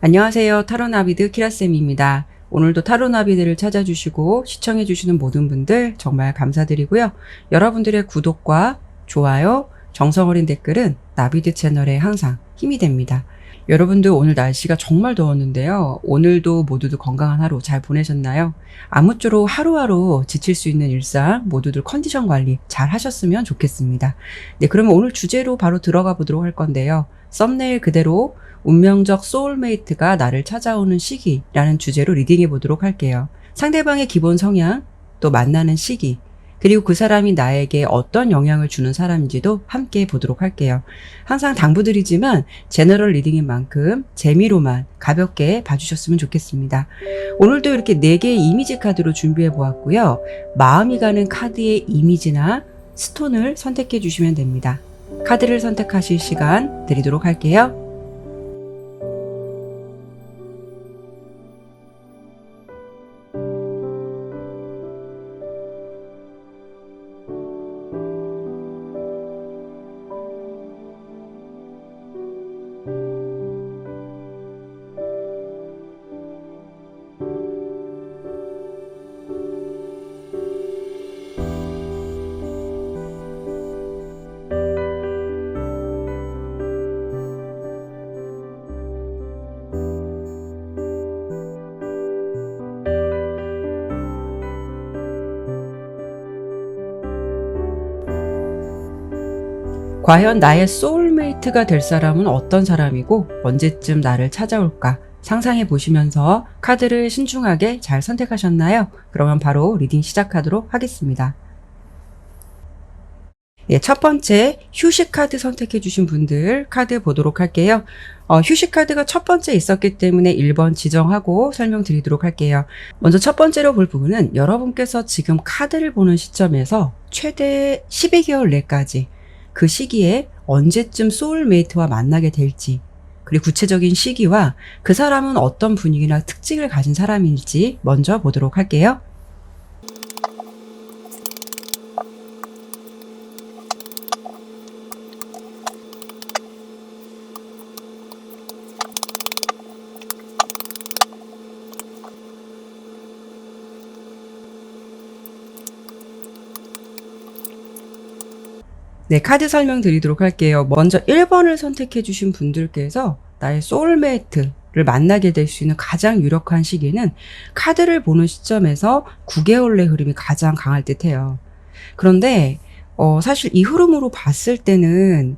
안녕하세요. 타로나비드 키라쌤입니다. 오늘도 타로나비드를 찾아주시고 시청해주시는 모든 분들 정말 감사드리고요. 여러분들의 구독과 좋아요, 정성어린 댓글은 나비드 채널에 항상 힘이 됩니다. 여러분들 오늘 날씨가 정말 더웠는데요. 오늘도 모두들 건강한 하루 잘 보내셨나요? 아무쪼록 하루하루 지칠 수 있는 일상 모두들 컨디션 관리 잘 하셨으면 좋겠습니다. 네, 그러면 오늘 주제로 바로 들어가 보도록 할 건데요. 썸네일 그대로 운명적 소울메이트가 나를 찾아오는 시기라는 주제로 리딩해 보도록 할게요. 상대방의 기본 성향, 또 만나는 시기, 그리고 그 사람이 나에게 어떤 영향을 주는 사람인지도 함께 보도록 할게요. 항상 당부드리지만 제너럴 리딩인 만큼 재미로만 가볍게 봐주셨으면 좋겠습니다. 오늘도 이렇게 4개의 이미지 카드로 준비해 보았고요. 마음이 가는 카드의 이미지나 스톤을 선택해 주시면 됩니다. 카드를 선택하실 시간 드리도록 할게요. 과연 나의 소울메이트가 될 사람은 어떤 사람이고 언제쯤 나를 찾아올까 상상해 보시면서 카드를 신중하게 잘 선택하셨나요? 그러면 바로 리딩 시작하도록 하겠습니다. 네, 첫 번째 휴식 카드 선택해 주신 분들 카드 보도록 할게요. 휴식 카드가 첫 번째 있었기 때문에 1번 지정하고 설명드리도록 할게요. 먼저 첫 번째로 볼 부분은 여러분께서 지금 카드를 보는 시점에서 최대 12개월 내까지 그 시기에 언제쯤 소울메이트와 만나게 될지, 그리고 구체적인 시기와 그 사람은 어떤 분위기나 특징을 가진 사람인지 먼저 보도록 할게요. 네, 카드 설명 드리도록 할게요. 먼저 1번을 선택해 주신 분들께서 나의 소울메이트를 만나게 될 수 있는 가장 유력한 시기는 카드를 보는 시점에서 9개월 내 흐름이 가장 강할 듯해요. 그런데 사실 이 흐름으로 봤을 때는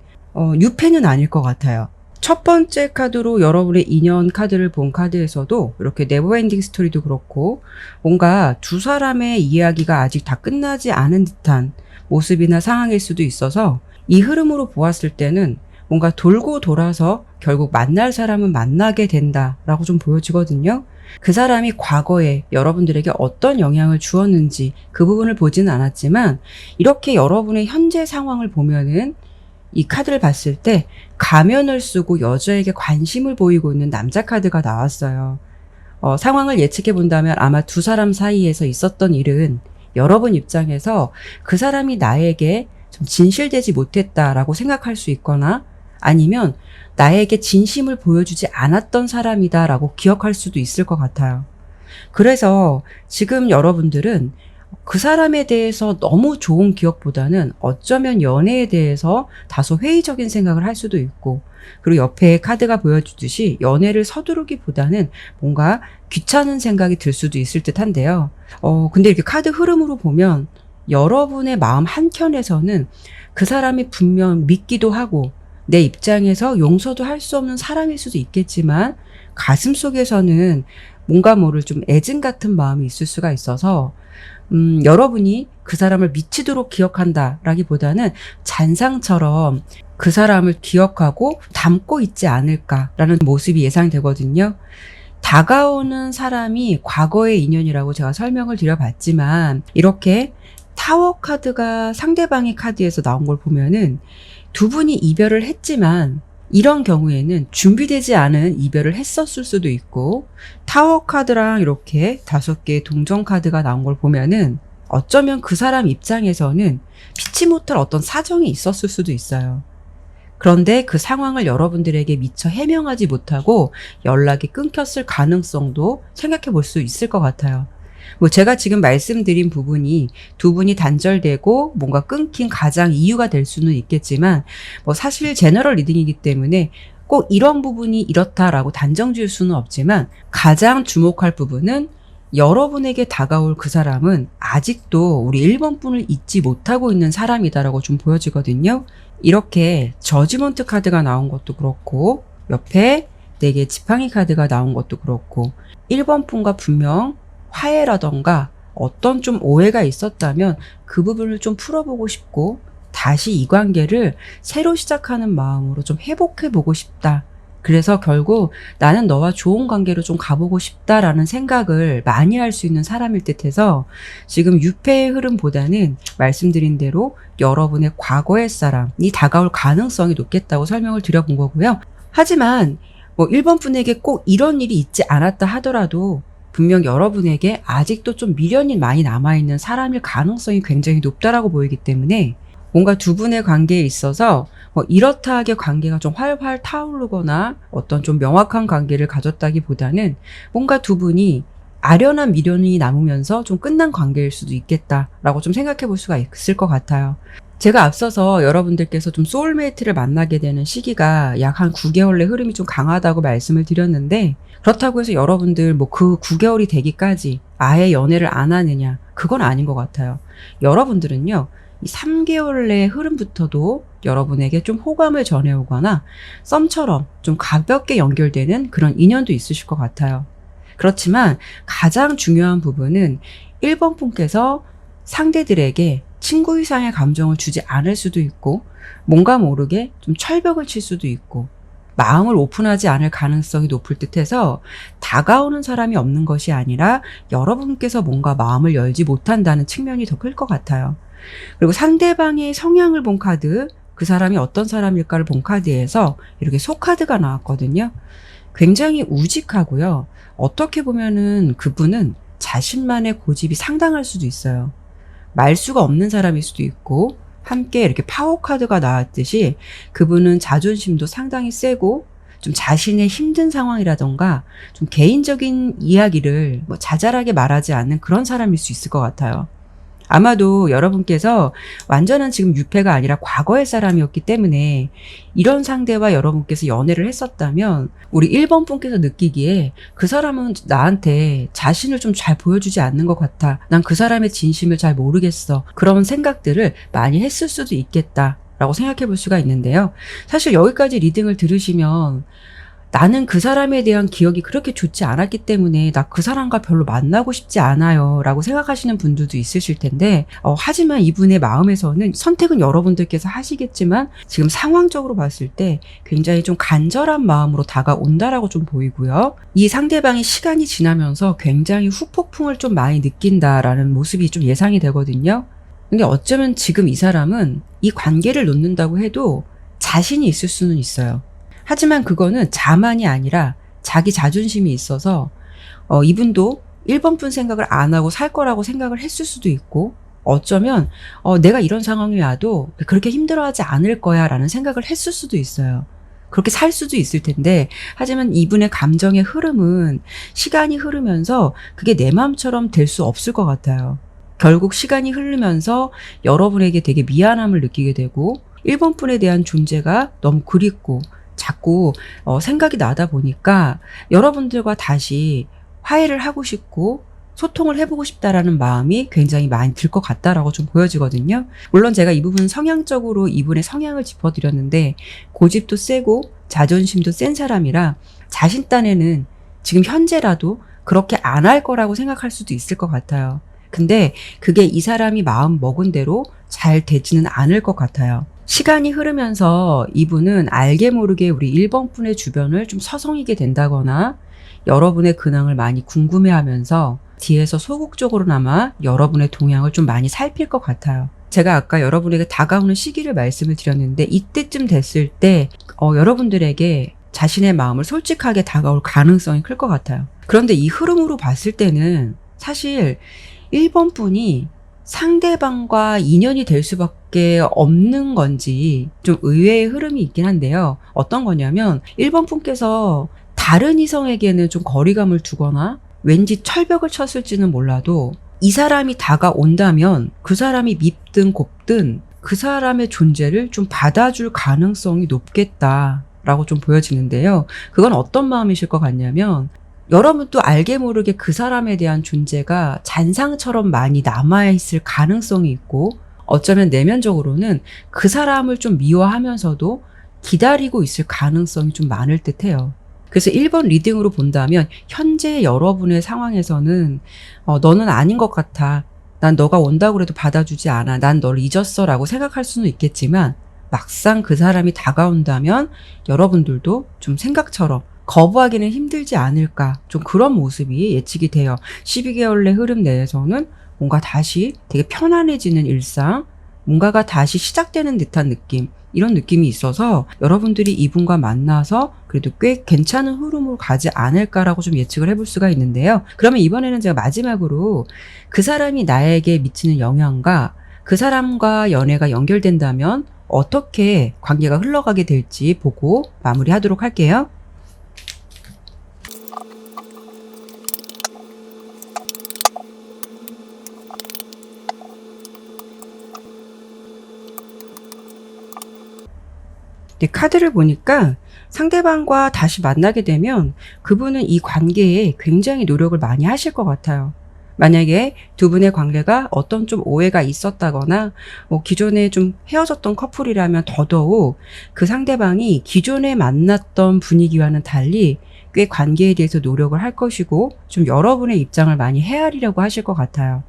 유패는 아닐 것 같아요. 첫 번째 카드로 여러분의 인연 카드를 본 카드에서도 이렇게 네버엔딩 스토리도 그렇고 뭔가 두 사람의 이야기가 아직 다 끝나지 않은 듯한 모습이나 상황일 수도 있어서 이 흐름으로 보았을 때는 뭔가 돌고 돌아서 결국 만날 사람은 만나게 된다라고 좀 보여지거든요. 그 사람이 과거에 여러분들에게 어떤 영향을 주었는지 그 부분을 보지는 않았지만 이렇게 여러분의 현재 상황을 보면은 이 카드를 봤을 때 가면을 쓰고 여자에게 관심을 보이고 있는 남자 카드가 나왔어요. 상황을 예측해 본다면 아마 두 사람 사이에서 있었던 일은 여러분 입장에서 그 사람이 나에게 좀 진실되지 못했다라고 생각할 수 있거나 아니면 나에게 진심을 보여주지 않았던 사람이다라고 기억할 수도 있을 것 같아요. 그래서 지금 여러분들은 그 사람에 대해서 너무 좋은 기억보다는 어쩌면 연애에 대해서 다소 회의적인 생각을 할 수도 있고, 그리고 옆에 카드가 보여주듯이 연애를 서두르기보다는 뭔가 귀찮은 생각이 들 수도 있을 듯 한데요. 근데 이렇게 카드 흐름으로 보면 여러분의 마음 한켠에서는 그 사람이 분명 믿기도 하고 내 입장에서 용서도 할 수 없는 사람일 수도 있겠지만 가슴 속에서는 뭔가 모를 좀 애증 같은 마음이 있을 수가 있어서 여러분이 그 사람을 미치도록 기억한다라기보다는 잔상처럼 그 사람을 기억하고 담고 있지 않을까라는 모습이 예상되거든요. 다가오는 사람이 과거의 인연이라고 제가 설명을 드려봤지만 이렇게 타워 카드가 상대방의 카드에서 나온 걸 보면은 두 분이 이별을 했지만 이런 경우에는 준비되지 않은 이별을 했었을 수도 있고, 타워 카드랑 이렇게 5개의 동전 카드가 나온 걸 보면은 어쩌면 그 사람 입장에서는 피치 못할 어떤 사정이 있었을 수도 있어요. 그런데 그 상황을 여러분들에게 미처 해명하지 못하고 연락이 끊겼을 가능성도 생각해 볼 수 있을 것 같아요. 뭐 제가 지금 말씀드린 부분이 두 분이 단절되고 뭔가 끊긴 가장 이유가 될 수는 있겠지만 뭐 사실 제너럴 리딩이기 때문에 꼭 이런 부분이 이렇다라고 단정 지을 수는 없지만 가장 주목할 부분은 여러분에게 다가올 그 사람은 아직도 우리 1번 분을 잊지 못하고 있는 사람이다라고 좀 보여지거든요. 이렇게 저지먼트 카드가 나온 것도 그렇고 옆에 4개의 지팡이 카드가 나온 것도 그렇고 1번 분과 분명 화해라던가 어떤 좀 오해가 있었다면 그 부분을 좀 풀어보고 싶고 다시 이 관계를 새로 시작하는 마음으로 좀 회복해보고 싶다. 그래서 결국 나는 너와 좋은 관계로 좀 가보고 싶다라는 생각을 많이 할 수 있는 사람일 듯해서 지금 유패의 흐름보다는 말씀드린 대로 여러분의 과거의 사람이 다가올 가능성이 높겠다고 설명을 드려본 거고요. 하지만 뭐 1번 분에게 꼭 이런 일이 있지 않았다 하더라도 분명 여러분에게 아직도 좀 미련이 많이 남아있는 사람일 가능성이 굉장히 높다라고 보이기 때문에 뭔가 두 분의 관계에 있어서 뭐 이렇다 하게 관계가 좀 활활 타오르거나 어떤 좀 명확한 관계를 가졌다기보다는 뭔가 두 분이 아련한 미련이 남으면서 좀 끝난 관계일 수도 있겠다라고 좀 생각해 볼 수가 있을 것 같아요. 제가 앞서서 여러분들께서 좀 소울메이트를 만나게 되는 시기가 약 한 9개월 내 흐름이 좀 강하다고 말씀을 드렸는데 그렇다고 해서 여러분들 뭐 그 9개월이 되기까지 아예 연애를 안 하느냐 그건 아닌 것 같아요. 여러분들은요. 이 3개월 내 흐름부터도 여러분에게 좀 호감을 전해오거나 썸처럼 좀 가볍게 연결되는 그런 인연도 있으실 것 같아요. 그렇지만 가장 중요한 부분은 1번 분께서 상대들에게 친구 이상의 감정을 주지 않을 수도 있고 뭔가 모르게 좀 철벽을 칠 수도 있고 마음을 오픈하지 않을 가능성이 높을 듯해서 다가오는 사람이 없는 것이 아니라 여러분께서 뭔가 마음을 열지 못한다는 측면이 더 클 것 같아요. 그리고 상대방의 성향을 본 카드, 그 사람이 어떤 사람일까를 본 카드에서 이렇게 소카드가 나왔거든요. 굉장히 우직하고요. 어떻게 보면은 그분은 자신만의 고집이 상당할 수도 있어요. 말수가 없는 사람일 수도 있고 함께 이렇게 파워 카드가 나왔듯이 그분은 자존심도 상당히 세고 좀 자신의 힘든 상황이라던가 좀 개인적인 이야기를 뭐 자잘하게 말하지 않는 그런 사람일 수 있을 것 같아요. 아마도 여러분께서 완전한 지금 유패가 아니라 과거의 사람이었기 때문에 이런 상대와 여러분께서 연애를 했었다면 우리 1번 분께서 느끼기에 그 사람은 나한테 자신을 좀 잘 보여주지 않는 것 같아. 난 그 사람의 진심을 잘 모르겠어. 그런 생각들을 많이 했을 수도 있겠다라고 생각해 볼 수가 있는데요. 사실 여기까지 리딩을 들으시면 나는 그 사람에 대한 기억이 그렇게 좋지 않았기 때문에 나 그 사람과 별로 만나고 싶지 않아요 라고 생각하시는 분들도 있으실 텐데 하지만 이분의 마음에서는 선택은 여러분들께서 하시겠지만 지금 상황적으로 봤을 때 굉장히 좀 간절한 마음으로 다가온다라고 좀 보이고요. 이 상대방이 시간이 지나면서 굉장히 후폭풍을 좀 많이 느낀다라는 모습이 좀 예상이 되거든요. 근데 어쩌면 지금 이 사람은 이 관계를 놓는다고 해도 자신이 있을 수는 있어요. 하지만 그거는 자만이 아니라 자기 자존심이 있어서 이분도 1번 분 생각을 안 하고 살 거라고 생각을 했을 수도 있고 어쩌면 내가 이런 상황이 와도 그렇게 힘들어하지 않을 거야 라는 생각을 했을 수도 있어요. 그렇게 살 수도 있을 텐데 하지만 이분의 감정의 흐름은 시간이 흐르면서 그게 내 마음처럼 될 수 없을 것 같아요. 결국 시간이 흐르면서 여러분에게 되게 미안함을 느끼게 되고 1번 분에 대한 존재가 너무 그립고 자꾸 생각이 나다 보니까 여러분들과 다시 화해를 하고 싶고 소통을 해보고 싶다라는 마음이 굉장히 많이 들 것 같다라고 좀 보여지거든요. 물론 제가 이 부분 성향적으로 이분의 성향을 짚어드렸는데 고집도 세고 자존심도 센 사람이라 자신 딴에는 지금 현재라도 그렇게 안 할 거라고 생각할 수도 있을 것 같아요. 근데 그게 이 사람이 마음 먹은 대로 잘 되지는 않을 것 같아요. 시간이 흐르면서 이분은 알게 모르게 우리 1번 분의 주변을 좀 서성이게 된다거나 여러분의 근황을 많이 궁금해하면서 뒤에서 소극적으로나마 여러분의 동향을 좀 많이 살필 것 같아요. 제가 아까 여러분에게 다가오는 시기를 말씀을 드렸는데 이때쯤 됐을 때 여러분들에게 자신의 마음을 솔직하게 다가올 가능성이 클 것 같아요. 그런데 이 흐름으로 봤을 때는 사실 1번 분이 상대방과 인연이 될 수밖에 없는 건지 좀 의외의 흐름이 있긴 한데요. 어떤 거냐면 1번 분께서 다른 이성에게는 좀 거리감을 두거나 왠지 철벽을 쳤을지는 몰라도 이 사람이 다가온다면 그 사람이 밉든 곱든 그 사람의 존재를 좀 받아줄 가능성이 높겠다라고 좀 보여지는데요. 그건 어떤 마음이실 것 같냐면 여러분도 알게 모르게 그 사람에 대한 존재가 잔상처럼 많이 남아있을 가능성이 있고 어쩌면 내면적으로는 그 사람을 좀 미워하면서도 기다리고 있을 가능성이 좀 많을 듯해요. 그래서 1번 리딩으로 본다면 현재 여러분의 상황에서는 너는 아닌 것 같아. 난 너가 온다고 해도 받아주지 않아. 난 너를 잊었어 라고 생각할 수는 있겠지만 막상 그 사람이 다가온다면 여러분들도 좀 생각처럼 거부하기는 힘들지 않을까, 좀 그런 모습이 예측이 돼요. 12개월의 흐름 내에서는 뭔가 다시 되게 편안해지는 일상, 뭔가가 다시 시작되는 듯한 느낌, 이런 느낌이 있어서 여러분들이 이분과 만나서 그래도 꽤 괜찮은 흐름으로 가지 않을까라고 좀 예측을 해볼 수가 있는데요. 그러면 이번에는 제가 마지막으로 그 사람이 나에게 미치는 영향과 그 사람과 연애가 연결된다면 어떻게 관계가 흘러가게 될지 보고 마무리하도록 할게요. 네, 카드를 보니까 상대방과 다시 만나게 되면 그분은 이 관계에 굉장히 노력을 많이 하실 것 같아요. 만약에 두 분의 관계가 어떤 좀 오해가 있었다거나 기존에 좀 헤어졌던 커플이라면 더더욱 그 상대방이 기존에 만났던 분위기와는 달리 꽤 관계에 대해서 노력을 할 것이고 좀 여러분의 입장을 많이 헤아리려고 하실 것 같아요.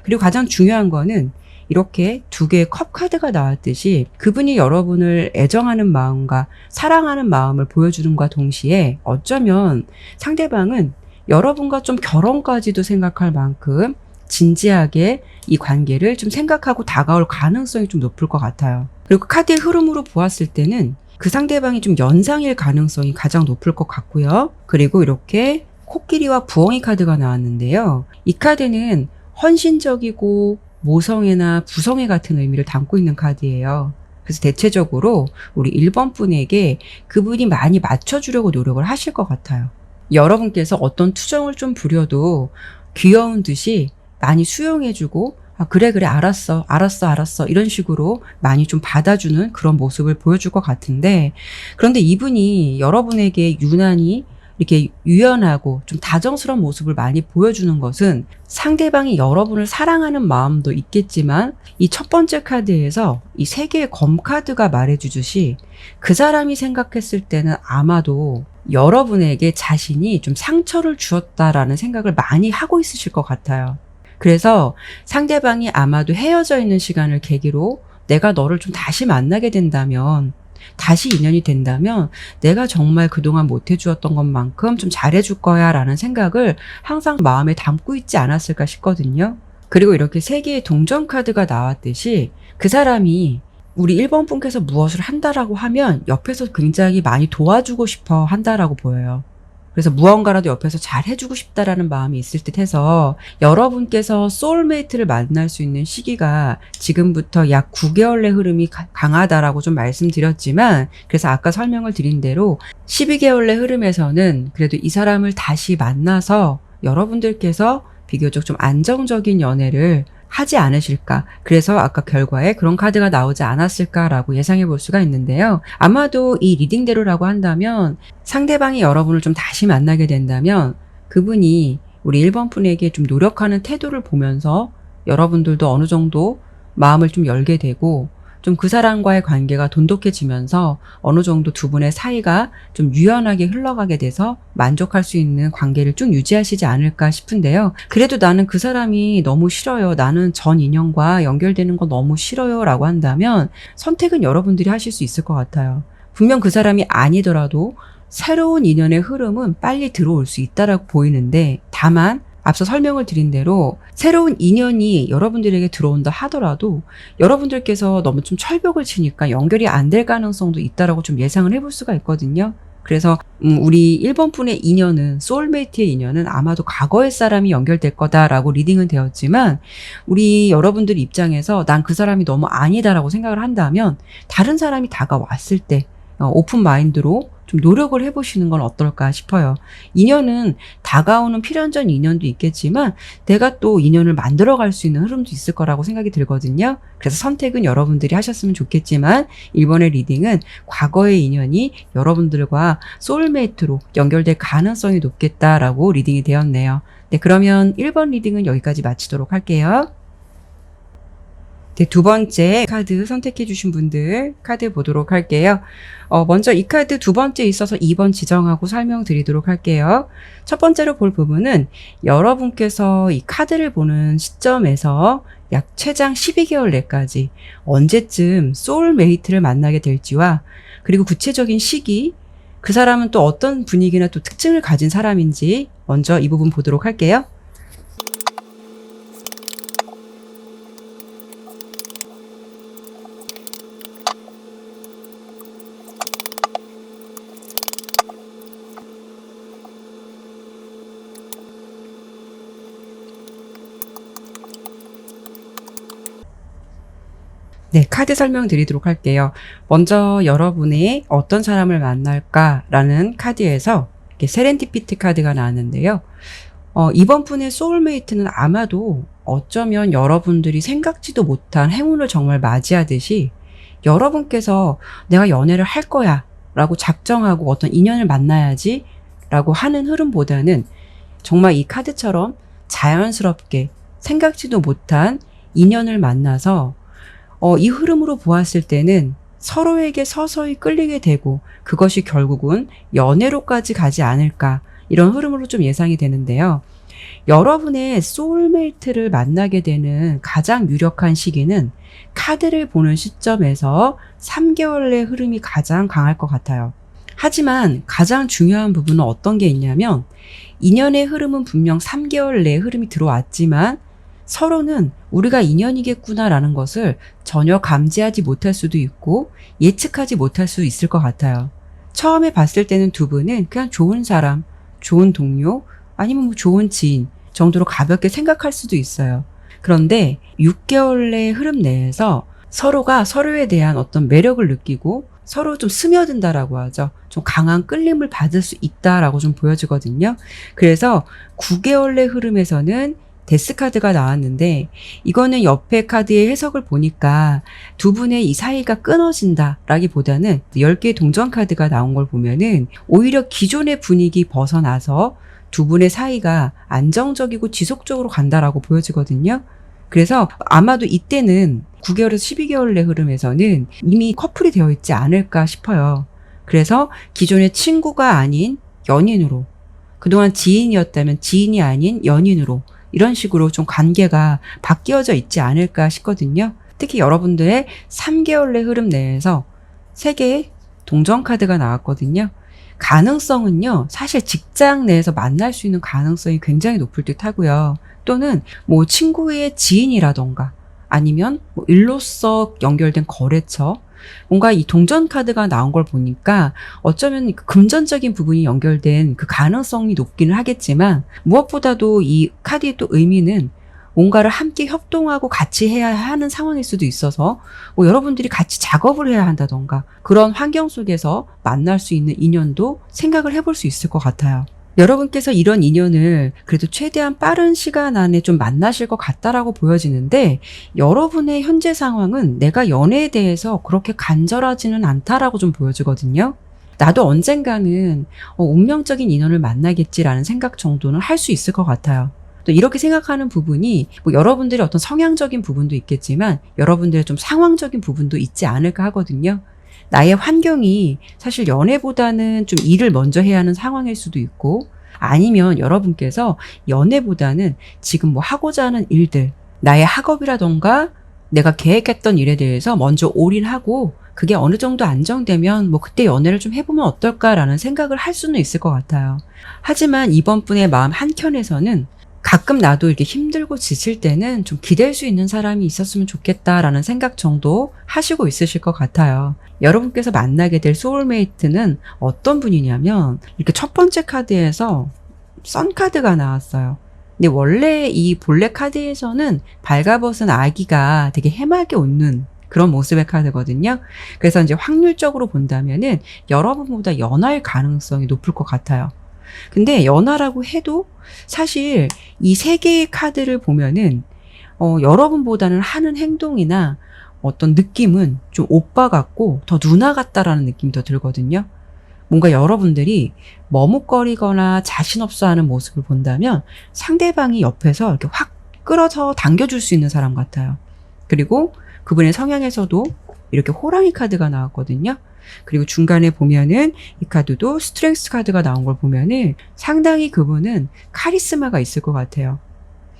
그리고 가장 중요한 거는 이렇게 두 개의 컵 카드가 나왔듯이 그분이 여러분을 애정하는 마음과 사랑하는 마음을 보여주는과 동시에 어쩌면 상대방은 여러분과 좀 결혼까지도 생각할 만큼 진지하게 이 관계를 좀 생각하고 다가올 가능성이 좀 높을 것 같아요. 그리고 카드의 흐름으로 보았을 때는 그 상대방이 좀 연상일 가능성이 가장 높을 것 같고요. 그리고 이렇게 코끼리와 부엉이 카드가 나왔는데요. 이 카드는 헌신적이고 모성애나 부성애 같은 의미를 담고 있는 카드예요. 그래서 대체적으로 우리 1번 분에게 그분이 많이 맞춰주려고 노력을 하실 것 같아요. 여러분께서 어떤 투정을 좀 부려도 귀여운 듯이 많이 수용해주고 그래 알았어 이런 식으로 많이 좀 받아주는 그런 모습을 보여줄 것 같은데, 그런데 이분이 여러분에게 유난히 이렇게 유연하고 좀 다정스러운 모습을 많이 보여주는 것은 상대방이 여러분을 사랑하는 마음도 있겠지만 이 첫 번째 카드에서 이 세 개의 검 카드가 말해주듯이 그 사람이 생각했을 때는 아마도 여러분에게 자신이 좀 상처를 주었다라는 생각을 많이 하고 있으실 것 같아요. 그래서 상대방이 아마도 헤어져 있는 시간을 계기로 내가 너를 좀 다시 만나게 된다면, 다시 인연이 된다면 내가 정말 그동안 못해주었던 것만큼 좀 잘해줄 거야 라는 생각을 항상 마음에 담고 있지 않았을까 싶거든요. 그리고 이렇게 세 개의 동전 카드가 나왔듯이 그 사람이 우리 1번 분께서 무엇을 한다라고 하면 옆에서 굉장히 많이 도와주고 싶어 한다라고 보여요. 그래서 무언가라도 옆에서 잘 해주고 싶다라는 마음이 있을 듯 해서 여러분께서 소울메이트를 만날 수 있는 시기가 지금부터 약 9개월의 흐름이 강하다라고 좀 말씀드렸지만, 그래서 아까 설명을 드린 대로 12개월의 흐름에서는 그래도 이 사람을 다시 만나서 여러분들께서 비교적 좀 안정적인 연애를 하지 않으실까. 그래서 아까 결과에 그런 카드가 나오지 않았을까라고 예상해 볼 수가 있는데요. 아마도 이 리딩대로라고 한다면 상대방이 여러분을 좀 다시 만나게 된다면 그분이 우리 1번 분에게 좀 노력하는 태도를 보면서 여러분들도 어느 정도 마음을 좀 열게 되고 좀 그 사람과의 관계가 돈독해지면서 어느 정도 두 분의 사이가 좀 유연하게 흘러가게 돼서 만족할 수 있는 관계를 쭉 유지하시지 않을까 싶은데요. 그래도 나는 그 사람이 너무 싫어요. 나는 전 인연과 연결되는 거 너무 싫어요. 라고 한다면 선택은 여러분들이 하실 수 있을 것 같아요. 분명 그 사람이 아니더라도 새로운 인연의 흐름은 빨리 들어올 수 있다라고 보이는데, 다만 앞서 설명을 드린 대로 새로운 인연이 여러분들에게 들어온다 하더라도 여러분들께서 너무 좀 철벽을 치니까 연결이 안 될 가능성도 있다라고 좀 예상을 해볼 수가 있거든요. 그래서 우리 1번 분의 인연은, 소울메이트의 인연은 아마도 과거의 사람이 연결될 거다라고 리딩은 되었지만, 우리 여러분들 입장에서 난 그 사람이 너무 아니다라고 생각을 한다면 다른 사람이 다가왔을 때 오픈 마인드로 좀 노력을 해보시는 건 어떨까 싶어요. 인연은 다가오는 필연적 인연도 있겠지만 내가 또 인연을 만들어갈 수 있는 흐름도 있을 거라고 생각이 들거든요. 그래서 선택은 여러분들이 하셨으면 좋겠지만 1번의 리딩은 과거의 인연이 여러분들과 소울메이트로 연결될 가능성이 높겠다라고 리딩이 되었네요. 네, 그러면 1번 리딩은 여기까지 마치도록 할게요. 네, 두 번째 카드 선택해 주신 분들 카드 보도록 할게요. 먼저 이 카드 두 번째 있어서 2번 지정하고 설명드리도록 할게요. 첫 번째로 볼 부분은 여러분께서 이 카드를 보는 시점에서 약 최장 12개월 내까지 언제쯤 소울메이트를 만나게 될지와, 그리고 구체적인 시기, 그 사람은 또 어떤 분위기나 또 특징을 가진 사람인지 먼저 이 부분 보도록 할게요. 네, 카드 설명드리도록 할게요. 먼저 여러분의 어떤 사람을 만날까라는 카드에서 이렇게 세렌디피티 카드가 나왔는데요. 이번 분의 소울메이트는 아마도 어쩌면 여러분들이 생각지도 못한 행운을 정말 맞이하듯이 여러분께서 내가 연애를 할 거야 라고 작정하고 어떤 인연을 만나야지 라고 하는 흐름보다는 정말 이 카드처럼 자연스럽게 생각지도 못한 인연을 만나서 이 흐름으로 보았을 때는 서로에게 서서히 끌리게 되고 그것이 결국은 연애로까지 가지 않을까, 이런 흐름으로 좀 예상이 되는데요. 여러분의 소울메이트를 만나게 되는 가장 유력한 시기는 카드를 보는 시점에서 3개월의 흐름이 가장 강할 것 같아요. 하지만 가장 중요한 부분은 어떤 게 있냐면, 인연의 흐름은 분명 3개월 내에 흐름이 들어왔지만 서로는 우리가 인연이겠구나라는 것을 전혀 감지하지 못할 수도 있고 예측하지 못할 수 있을 것 같아요. 처음에 봤을 때는 두 분은 그냥 좋은 사람, 좋은 동료, 아니면 뭐 좋은 지인 정도로 가볍게 생각할 수도 있어요. 그런데 6개월의 흐름 내에서 서로가 서로에 대한 어떤 매력을 느끼고 서로 좀 스며든다라고 하죠. 좀 강한 끌림을 받을 수 있다라고 좀 보여지거든요. 그래서 9개월의 흐름에서는 데스카드가 나왔는데, 이거는 옆에 카드의 해석을 보니까 두 분의 이 사이가 끊어진다 라기보다는 10개의 동전 카드가 나온 걸 보면은 오히려 기존의 분위기 벗어나서 두 분의 사이가 안정적이고 지속적으로 간다라고 보여지거든요. 그래서 아마도 이때는 9개월에서 12개월 내 흐름에서는 이미 커플이 되어 있지 않을까 싶어요. 그래서 기존의 친구가 아닌 연인으로, 그동안 지인이었다면 지인이 아닌 연인으로, 이런 식으로 좀 관계가 바뀌어져 있지 않을까 싶거든요. 특히 여러분들의 3개월 내 흐름 내에서 3개의 동전 카드가 나왔거든요. 가능성은요, 사실 직장 내에서 만날 수 있는 가능성이 굉장히 높을 듯 하고요. 또는 뭐 친구의 지인이라던가 아니면 뭐 일로서 연결된 거래처, 뭔가 이 동전 카드가 나온 걸 보니까 어쩌면 금전적인 부분이 연결된 그 가능성이 높기는 하겠지만, 무엇보다도 이 카드의 또 의미는 뭔가를 함께 협동하고 같이 해야 하는 상황일 수도 있어서 뭐 여러분들이 같이 작업을 해야 한다던가 그런 환경 속에서 만날 수 있는 인연도 생각을 해볼 수 있을 것 같아요. 여러분께서 이런 인연을 그래도 최대한 빠른 시간 안에 좀 만나실 것 같다라고 보여지는데, 여러분의 현재 상황은 내가 연애에 대해서 그렇게 간절하지는 않다라고 좀 보여지거든요. 나도 언젠가는 운명적인 인연을 만나겠지라는 생각 정도는 할 수 있을 것 같아요. 또 이렇게 생각하는 부분이 뭐 여러분들의 어떤 성향적인 부분도 있겠지만 여러분들의 좀 상황적인 부분도 있지 않을까 하거든요. 나의 환경이 사실 연애보다는 좀 일을 먼저 해야 하는 상황일 수도 있고, 아니면 여러분께서 연애보다는 지금 뭐 하고자 하는 일들, 나의 학업이라던가 내가 계획했던 일에 대해서 먼저 올인하고 그게 어느 정도 안정되면 뭐 그때 연애를 좀 해보면 어떨까라는 생각을 할 수는 있을 것 같아요. 하지만 이번 분의 마음 한켠에서는 가끔 나도 이렇게 힘들고 지칠 때는 좀 기댈 수 있는 사람이 있었으면 좋겠다라는 생각 정도 하시고 있으실 것 같아요. 여러분께서 만나게 될 소울메이트는 어떤 분이냐면 이렇게 첫 번째 카드에서 선 카드가 나왔어요. 근데 원래 이 본래 카드에서는 발가벗은 아기가 되게 해맑게 웃는 그런 모습의 카드거든요. 그래서 이제 확률적으로 본다면은 여러분보다 연하일 가능성이 높을 것 같아요. 근데 연하라고 해도 사실 이 세 개의 카드를 보면은 여러분보다는 하는 행동이나 어떤 느낌은 좀 오빠 같고 더 누나 같다라는 느낌이 더 들거든요. 뭔가 여러분들이 머뭇거리거나 자신 없어 하는 모습을 본다면 상대방이 옆에서 이렇게 확 끌어서 당겨줄 수 있는 사람 같아요. 그리고 그분의 성향에서도 이렇게 호랑이 카드가 나왔거든요. 그리고 중간에 보면은 이 카드도 스트렝스 카드가 나온 걸 보면은 상당히 그분은 카리스마가 있을 것 같아요.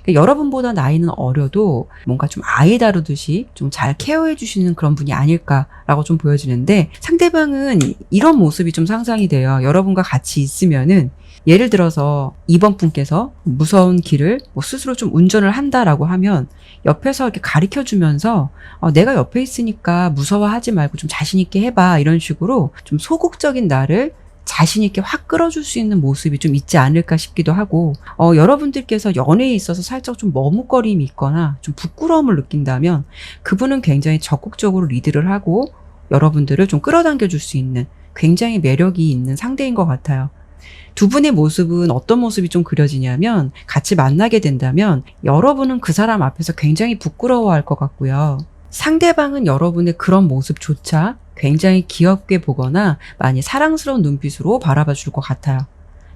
그러니까 여러분보다 나이는 어려도 뭔가 좀 아이 다루듯이 좀 잘 케어해 주시는 그런 분이 아닐까라고 좀 보여지는데, 상대방은 이런 모습이 좀 상상이 돼요. 여러분과 같이 있으면은 예를 들어서 이번 분께서 무서운 길을 뭐 스스로 좀 운전을 한다라고 하면 옆에서 이렇게 가르쳐 주면서 내가 옆에 있으니까 무서워하지 말고 좀 자신 있게 해봐, 이런 식으로 좀 소극적인 나를 자신 있게 확 끌어줄 수 있는 모습이 좀 있지 않을까 싶기도 하고, 여러분들께서 연애에 있어서 살짝 좀 머뭇거림이 있거나 좀 부끄러움을 느낀다면 그분은 굉장히 적극적으로 리드를 하고 여러분들을 좀 끌어당겨 줄 수 있는 굉장히 매력이 있는 상대인 것 같아요. 두 분의 모습은 어떤 모습이 좀 그려지냐면, 같이 만나게 된다면 여러분은 그 사람 앞에서 굉장히 부끄러워할 것 같고요. 상대방은 여러분의 그런 모습조차 굉장히 귀엽게 보거나 많이 사랑스러운 눈빛으로 바라봐 줄 것 같아요.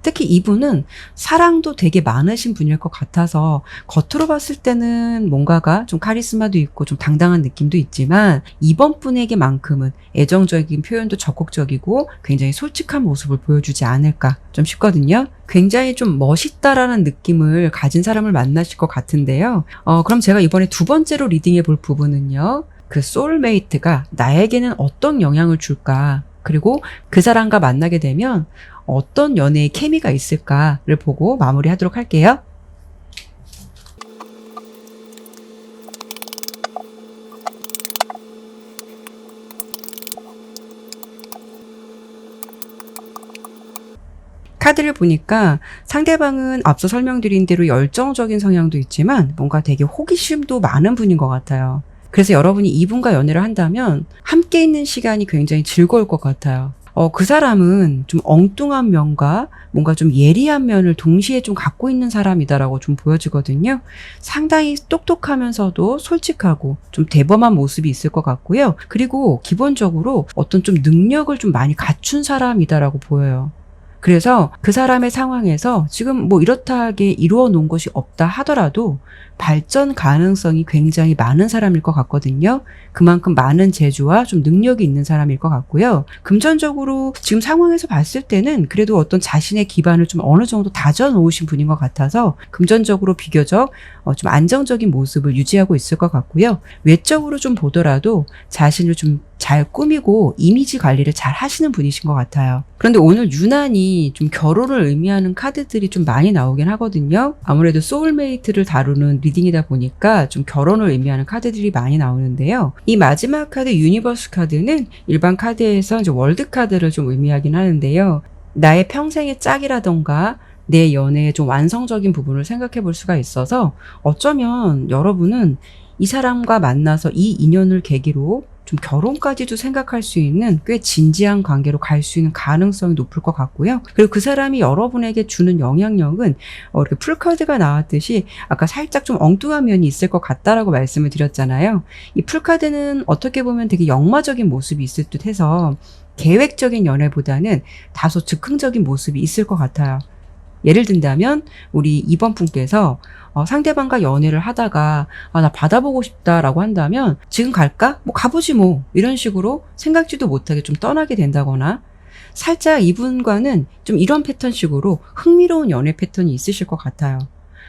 특히 이분은 사랑도 되게 많으신 분일 것 같아서 겉으로 봤을 때는 뭔가가 좀 카리스마도 있고 좀 당당한 느낌도 있지만, 이번 분에게만큼은 애정적인 표현도 적극적이고 굉장히 솔직한 모습을 보여주지 않을까 좀 싶거든요. 굉장히 좀 멋있다라는 느낌을 가진 사람을 만나실 것 같은데요. 그럼 제가 이번에 두 번째로 리딩해 볼 부분은요, 그 소울메이트가 나에게는 어떤 영향을 줄까, 그리고 그 사람과 만나게 되면 어떤 연애의 케미가 있을까를 보고 마무리하도록 할게요. 카드를 보니까 상대방은 앞서 설명드린 대로 열정적인 성향도 있지만 뭔가 되게 호기심도 많은 분인 것 같아요. 그래서 여러분이 이분과 연애를 한다면 함께 있는 시간이 굉장히 즐거울 것 같아요. 그 사람은 좀 엉뚱한 면과 뭔가 좀 예리한 면을 동시에 좀 갖고 있는 사람이다라고 좀 보여지거든요. 상당히 똑똑하면서도 솔직하고 좀 대범한 모습이 있을 것 같고요. 그리고 기본적으로 어떤 좀 능력을 좀 많이 갖춘 사람이다라고 보여요. 그래서 그 사람의 상황에서 지금 뭐 이렇다하게 이루어 놓은 것이 없다 하더라도 발전 가능성이 굉장히 많은 사람일 것 같거든요. 그만큼 많은 재주와 좀 능력이 있는 사람일 것 같고요. 금전적으로 지금 상황에서 봤을 때는 그래도 어떤 자신의 기반을 좀 어느 정도 다져 놓으신 분인 것 같아서 금전적으로 비교적 좀 안정적인 모습을 유지하고 있을 것 같고요. 외적으로 좀 보더라도 자신을 좀 잘 꾸미고 이미지 관리를 잘 하시는 분이신 것 같아요. 그런데 오늘 유난히 좀 결혼을 의미하는 카드들이 좀 많이 나오긴 하거든요. 아무래도 소울메이트를 다루는 리딩이다 보니까 좀 결혼을 의미하는 카드들이 많이 나오는데요. 이 마지막 카드 유니버스 카드는 일반 카드에서 이제 월드 카드를 좀 의미하긴 하는데요. 나의 평생의 짝이라던가 내 연애의 좀 완성적인 부분을 생각해 볼 수가 있어서, 어쩌면 여러분은 이 사람과 만나서 이 인연을 계기로 좀 결혼까지도 생각할 수 있는 꽤 진지한 관계로 갈 수 있는 가능성이 높을 것 같고요. 그리고 그 사람이 여러분에게 주는 영향력은 이렇게 풀카드가 나왔듯이 아까 살짝 좀 엉뚱한 면이 있을 것 같다라고 말씀을 드렸잖아요. 이 풀카드는 어떻게 보면 되게 역마적인 모습이 있을 듯 해서 계획적인 연애보다는 다소 즉흥적인 모습이 있을 것 같아요. 예를 든다면 우리 이번 분께서 상대방과 연애를 하다가 나 받아보고 싶다라고 한다면 지금 갈까? 뭐 가보지 뭐, 이런 식으로 생각지도 못하게 좀 떠나게 된다거나, 살짝 이분과는 좀 이런 패턴식으로 흥미로운 연애 패턴이 있으실 것 같아요.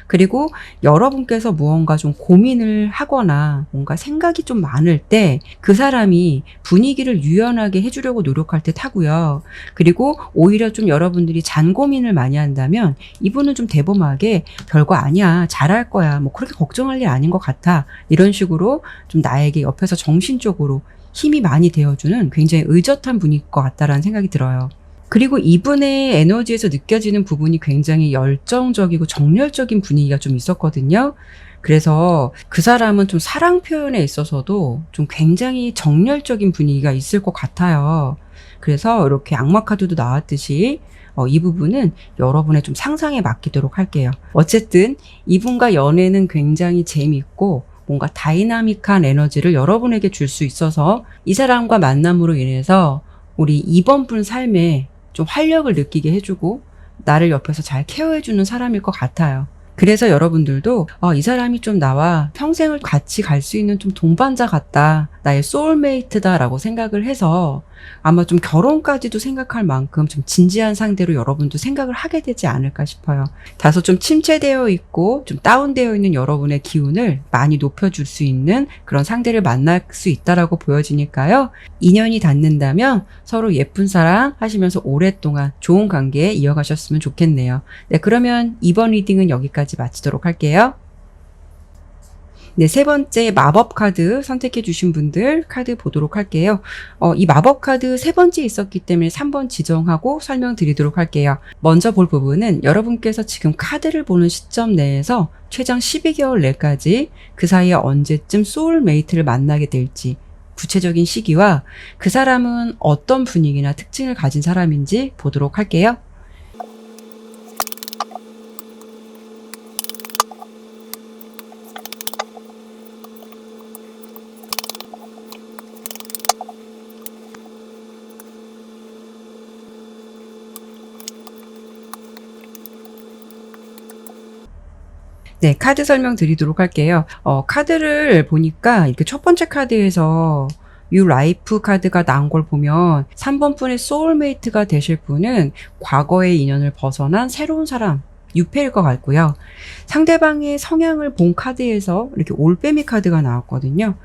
그리고 여러분께서 무언가 좀 고민을 하거나 뭔가 생각이 좀 많을 때 그 사람이 분위기를 유연하게 해주려고 노력할 듯 하고요. 그리고 오히려 좀 여러분들이 잔고민을 많이 한다면 이분은 좀 대범하게 별거 아니야, 잘할 거야, 뭐 그렇게 걱정할 일 아닌 것 같아, 이런 식으로 좀 나에게 옆에서 정신적으로 힘이 많이 되어주는 굉장히 의젓한 분일 것 같다라는 생각이 들어요. 그리고 이분의 에너지에서 느껴지는 부분이 굉장히 열정적이고 정열적인 분위기가 좀 있었거든요. 그래서 그 사람은 좀 사랑 표현에 있어서도 좀 굉장히 정열적인 분위기가 있을 것 같아요. 그래서 이렇게 악마 카드도 나왔듯이 이 부분은 여러분의 좀 상상에 맡기도록 할게요. 어쨌든 이분과 연애는 굉장히 재미있고 뭔가 다이나믹한 에너지를 여러분에게 줄 수 있어서 이 사람과 만남으로 인해서 우리 2번 분 삶에 좀 활력을 느끼게 해주고 나를 옆에서 잘 케어해주는 사람일 것 같아요. 그래서 여러분들도 이 사람이 좀 나와 평생을 같이 갈 수 있는 좀 동반자 같다, 나의 소울메이트다 라고 생각을 해서 아마 좀 결혼까지도 생각할 만큼 좀 진지한 상대로 여러분도 생각을 하게 되지 않을까 싶어요. 다소 좀 침체되어 있고 좀 다운되어 있는 여러분의 기운을 많이 높여줄 수 있는 그런 상대를 만날 수 있다라고 보여지니까요. 인연이 닿는다면 서로 예쁜 사랑 하시면서 오랫동안 좋은 관계 이어가셨으면 좋겠네요. 네, 그러면 이번 리딩은 여기까지 마치도록 할게요. 네, 세 번째 마법 카드 선택해 주신 분들 카드 보도록 할게요. 이 마법 카드 세 번째 있었기 때문에 3번 지정하고 설명드리도록 할게요. 먼저 볼 부분은 여러분께서 지금 카드를 보는 시점 내에서 최장 12개월 내까지 그 사이에 언제쯤 소울메이트를 만나게 될지 구체적인 시기와 그 사람은 어떤 분위기나 특징을 가진 사람인지 보도록 할게요. 네, 카드 설명 드리도록 할게요. 카드를 보니까 이렇게 첫 번째 카드에서 유 라이프 카드가 나온 걸 보면 3번 분의 소울메이트가 되실 분은 과거의 인연을 벗어난 새로운 사람, 유패일 것 같고요. 상대방의 성향을 본 카드에서 이렇게 올빼미 카드가 나왔거든요.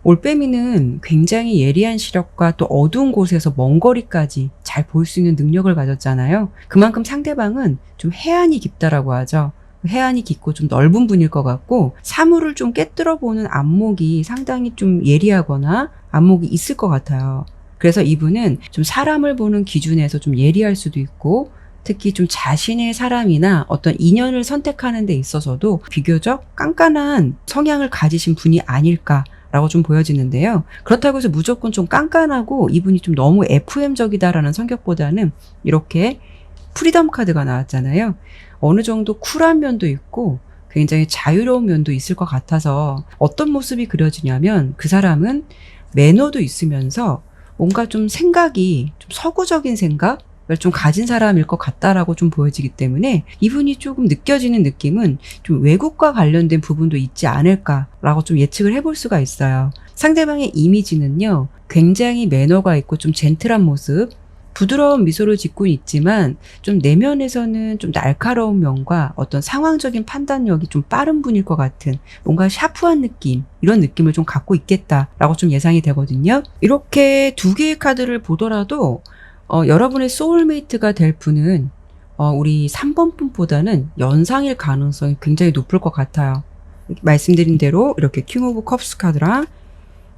올빼미는 굉장히 예리한 시력과 또 어두운 곳에서 먼 거리까지 잘 볼 수 있는 능력을 가졌잖아요. 그만큼 상대방은 좀 해안이 깊다라고 하죠. 해안이 깊고 좀 넓은 분일 것 같고 사물을 좀 깨뜨려 보는 안목이 상당히 좀 예리하거나 안목이 있을 것 같아요. 그래서 이분은 좀 사람을 보는 기준에서 좀 예리할 수도 있고 특히 좀 자신의 사람이나 어떤 인연을 선택하는 데 있어서도 비교적 깐깐한 성향을 가지신 분이 아닐까라고 좀 보여지는데요. 그렇다고 해서 무조건 좀 깐깐하고 이분이 좀 너무 FM적이다라는 성격보다는 이렇게 프리덤 카드가 나왔잖아요. 어느 정도 쿨한 면도 있고 굉장히 자유로운 면도 있을 것 같아서 어떤 모습이 그려지냐면 그 사람은 매너도 있으면서 뭔가 좀 생각이 좀 서구적인 생각을 좀 가진 사람일 것 같다라고 좀 보여지기 때문에 이분이 조금 느껴지는 느낌은 좀 외국과 관련된 부분도 있지 않을까라고 좀 예측을 해볼 수가 있어요. 상대방의 이미지는요, 굉장히 매너가 있고 좀 젠틀한 모습, 부드러운 미소를 짓고 있지만 좀 내면에서는 좀 날카로운 면과 어떤 상황적인 판단력이 좀 빠른 분일 것 같은 뭔가 샤프한 느낌, 이런 느낌을 좀 갖고 있겠다라고 좀 예상이 되거든요. 이렇게 두 개의 카드를 보더라도 여러분의 소울메이트가 될 분은 우리 3번 분보다는 연상일 가능성이 굉장히 높을 것 같아요. 말씀드린 대로 이렇게 킹 오브 컵스 카드랑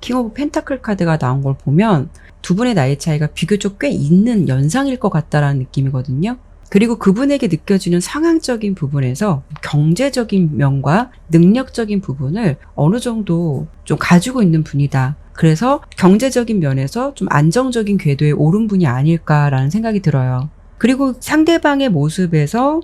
킹 오브 펜타클 카드가 나온 걸 보면 두 분의 나이 차이가 비교적 꽤 있는 연상일 것 같다라는 느낌이거든요. 그리고 그분에게 느껴지는 상황적인 부분에서 경제적인 면과 능력적인 부분을 어느 정도 좀 가지고 있는 분이다. 그래서 경제적인 면에서 좀 안정적인 궤도에 오른 분이 아닐까라는 생각이 들어요. 그리고 상대방의 모습에서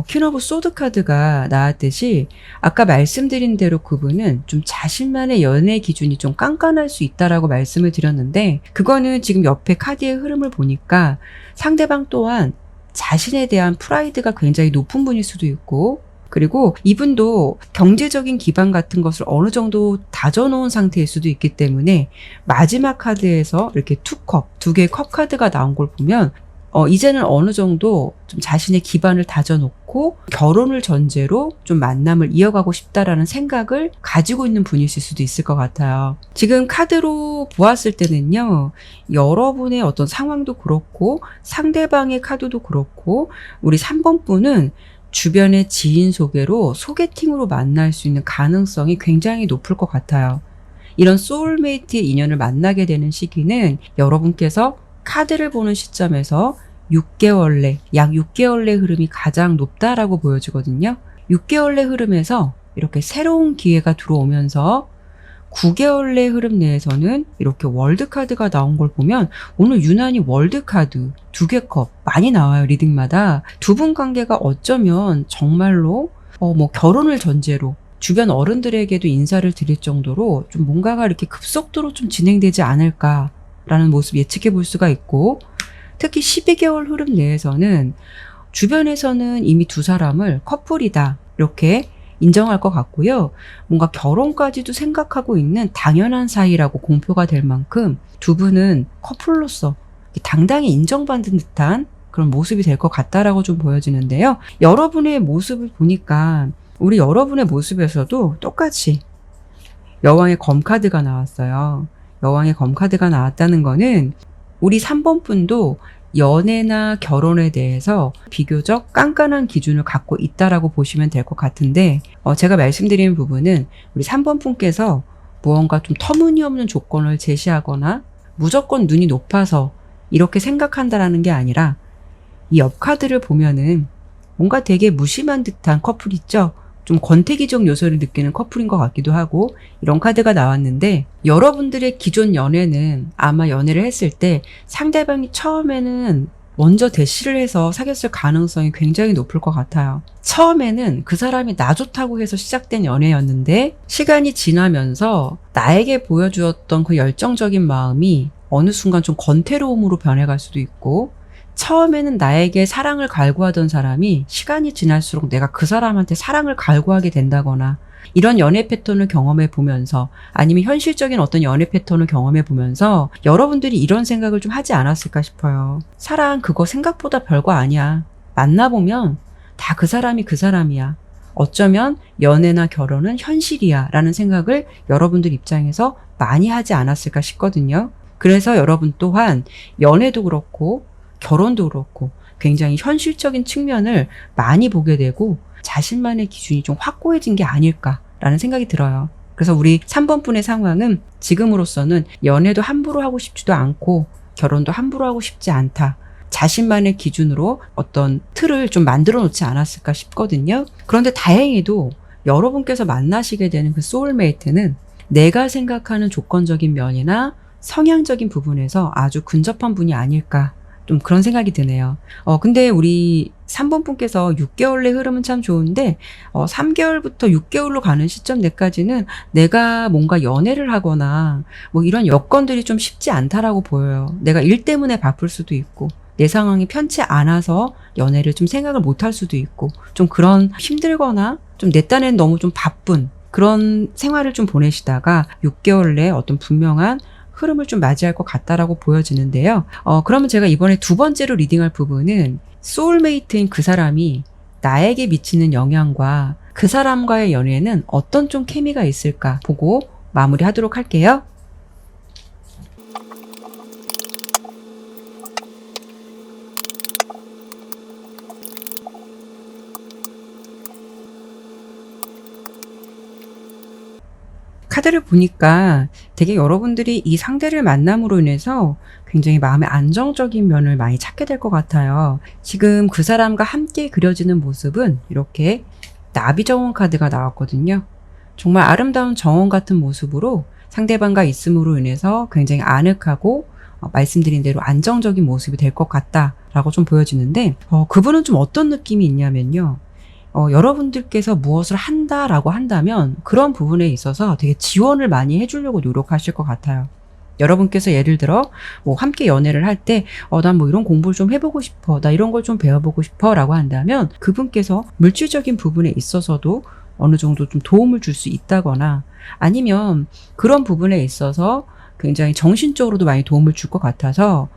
퀸 오브 소드 카드가 나왔듯이 아까 말씀드린 대로 그분은 좀 자신만의 연애 기준이 좀 깐깐할 수 있다라고 말씀을 드렸는데 그거는 지금 옆에 카드의 흐름을 보니까 상대방 또한 자신에 대한 프라이드가 굉장히 높은 분일 수도 있고 그리고 이분도 경제적인 기반 같은 것을 어느 정도 다져놓은 상태일 수도 있기 때문에 마지막 카드에서 이렇게 투 개의 컵 카드가 나온 걸 보면 이제는 어느 정도 좀 자신의 기반을 다져놓고 결혼을 전제로 좀 만남을 이어가고 싶다라는 생각을 가지고 있는 분이실 수도 있을 것 같아요. 지금 카드로 보았을 때는요, 여러분의 어떤 상황도 그렇고 상대방의 카드도 그렇고 우리 3번 분은 주변의 지인 소개로 소개팅으로 만날 수 있는 가능성이 굉장히 높을 것 같아요. 이런 소울메이트의 인연을 만나게 되는 시기는 여러분께서 카드를 보는 시점에서 6개월 내, 약 6개월 내 흐름이 가장 높다라고 보여지거든요. 6개월 내 흐름에서 이렇게 새로운 기회가 들어오면서 9개월 내 흐름 내에서는 이렇게 월드카드가 나온 걸 보면 오늘 유난히 월드카드 2개 컵 많이 나와요. 리딩마다. 두 분 관계가 어쩌면 정말로 결혼을 전제로 주변 어른들에게도 인사를 드릴 정도로 좀 뭔가가 이렇게 급속도로 좀 진행되지 않을까라는 모습 예측해 볼 수가 있고, 특히 12개월 흐름 내에서는 주변에서는 이미 두 사람을 커플이다 이렇게 인정할 것 같고요. 뭔가 결혼까지도 생각하고 있는 당연한 사이라고 공표가 될 만큼 두 분은 커플로서 당당히 인정받는 듯한 그런 모습이 될 것 같다라고 좀 보여지는데요. 여러분의 모습을 보니까 우리 여러분의 모습에서도 똑같이 여왕의 검카드가 나왔어요. 여왕의 검카드가 나왔다는 거는 우리 3번 분도 연애나 결혼에 대해서 비교적 깐깐한 기준을 갖고 있다라고 보시면 될 것 같은데, 제가 말씀드린 부분은 우리 3번 분께서 무언가 좀 터무니없는 조건을 제시하거나 무조건 눈이 높아서 이렇게 생각한다라는 게 아니라 이 옆 카드를 보면은 뭔가 되게 무심한 듯한 커플 있죠? 좀 권태기적 요소를 느끼는 커플인 것 같기도 하고 이런 카드가 나왔는데, 여러분들의 기존 연애는 아마 연애를 했을 때 상대방이 처음에는 먼저 대시를 해서 사귀었을 가능성이 굉장히 높을 것 같아요. 처음에는 그 사람이 나 좋다고 해서 시작된 연애였는데 시간이 지나면서 나에게 보여주었던 그 열정적인 마음이 어느 순간 좀 권태로움으로 변해갈 수도 있고, 처음에는 나에게 사랑을 갈구하던 사람이 시간이 지날수록 내가 그 사람한테 사랑을 갈구하게 된다거나, 이런 연애 패턴을 경험해 보면서 아니면 현실적인 어떤 연애 패턴을 경험해 보면서 여러분들이 이런 생각을 좀 하지 않았을까 싶어요. 사랑 그거 생각보다 별거 아니야. 만나보면 다 그 사람이 그 사람이야. 어쩌면 연애나 결혼은 현실이야 라는 생각을 여러분들 입장에서 많이 하지 않았을까 싶거든요. 그래서 여러분 또한 연애도 그렇고 결혼도 그렇고 굉장히 현실적인 측면을 많이 보게 되고 자신만의 기준이 좀 확고해진 게 아닐까라는 생각이 들어요. 그래서 우리 3번 분의 상황은 지금으로서는 연애도 함부로 하고 싶지도 않고 결혼도 함부로 하고 싶지 않다. 자신만의 기준으로 어떤 틀을 좀 만들어 놓지 않았을까 싶거든요. 그런데 다행히도 여러분께서 만나시게 되는 그 소울메이트는 내가 생각하는 조건적인 면이나 성향적인 부분에서 아주 근접한 분이 아닐까, 좀 그런 생각이 드네요. 근데 우리 3번 분께서 6개월 내 흐름은 참 좋은데 3개월부터 6개월로 가는 시점 내까지는 내가 뭔가 연애를 하거나 뭐 이런 여건들이 좀 쉽지 않다라고 보여요. 내가 일 때문에 바쁠 수도 있고 내 상황이 편치 않아서 연애를 좀 생각을 못 할 수도 있고, 좀 그런 힘들거나 좀 내 딴엔 너무 좀 바쁜 그런 생활을 좀 보내시다가 6개월 내에 어떤 분명한 흐름을 좀 맞이할 것 같다라고 보여지는데요. 그러면 제가 이번에 두 번째로 리딩할 부분은 소울메이트인 그 사람이 나에게 미치는 영향과 그 사람과의 연애는 어떤 좀 케미가 있을까 보고 마무리하도록 할게요. 카드를 보니까 되게 여러분들이 이 상대를 만남으로 인해서 굉장히 마음의 안정적인 면을 많이 찾게 될 것 같아요. 지금 그 사람과 함께 그려지는 모습은 이렇게 나비 정원 카드가 나왔거든요. 정말 아름다운 정원 같은 모습으로 상대방과 있음으로 인해서 굉장히 아늑하고 말씀드린 대로 안정적인 모습이 될 것 같다라고 좀 보여지는데, 그분은 좀 어떤 느낌이 있냐면요. 여러분들께서 무엇을 한다라고 한다면 그런 부분에 있어서 되게 지원을 많이 해주려고 노력하실 것 같아요. 여러분께서 예를 들어 뭐 함께 연애를 할 때 난 뭐 이런 공부를 좀 해보고 싶어, 나 이런 걸 좀 배워보고 싶어 라고 한다면 그분께서 물질적인 부분에 있어서도 어느 정도 좀 도움을 줄 수 있다거나, 아니면 그런 부분에 있어서 굉장히 정신적으로도 많이 도움을 줄 것 같아서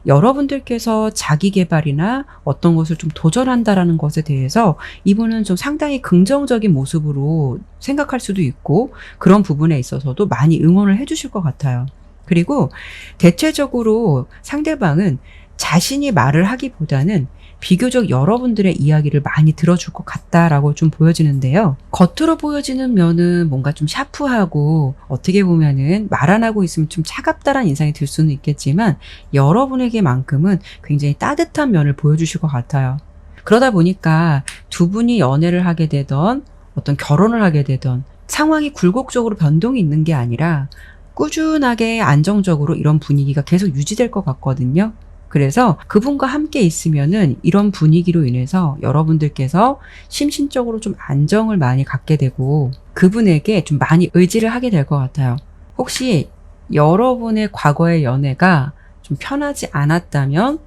여러분들께서 자기 개발이나 어떤 것을 좀 도전한다라는 것에 대해서 이분은 좀 상당히 긍정적인 모습으로 생각할 수도 있고 그런 부분에 있어서도 많이 응원을 해주실 것 같아요. 그리고 대체적으로 상대방은 자신이 말을 하기보다는 비교적 여러분들의 이야기를 많이 들어줄 것 같다라고 좀 보여지는데요. 겉으로 보여지는 면은 뭔가 좀 샤프하고 어떻게 보면은 말 안 하고 있으면 좀 차갑다라는 인상이 들 수는 있겠지만 여러분에게만큼은 굉장히 따뜻한 면을 보여주실 것 같아요. 그러다 보니까 두 분이 연애를 하게 되던 어떤 결혼을 하게 되던 상황이 굴곡적으로 변동이 있는 게 아니라 꾸준하게 안정적으로 이런 분위기가 계속 유지될 것 같거든요. 그래서 그분과 함께 있으면은 이런 분위기로 인해서 여러분들께서 심신적으로 좀 안정을 많이 갖게 되고 그분에게 좀 많이 의지를 하게 될 것 같아요. 혹시 여러분의 과거의 연애가 좀 편하지 않았다면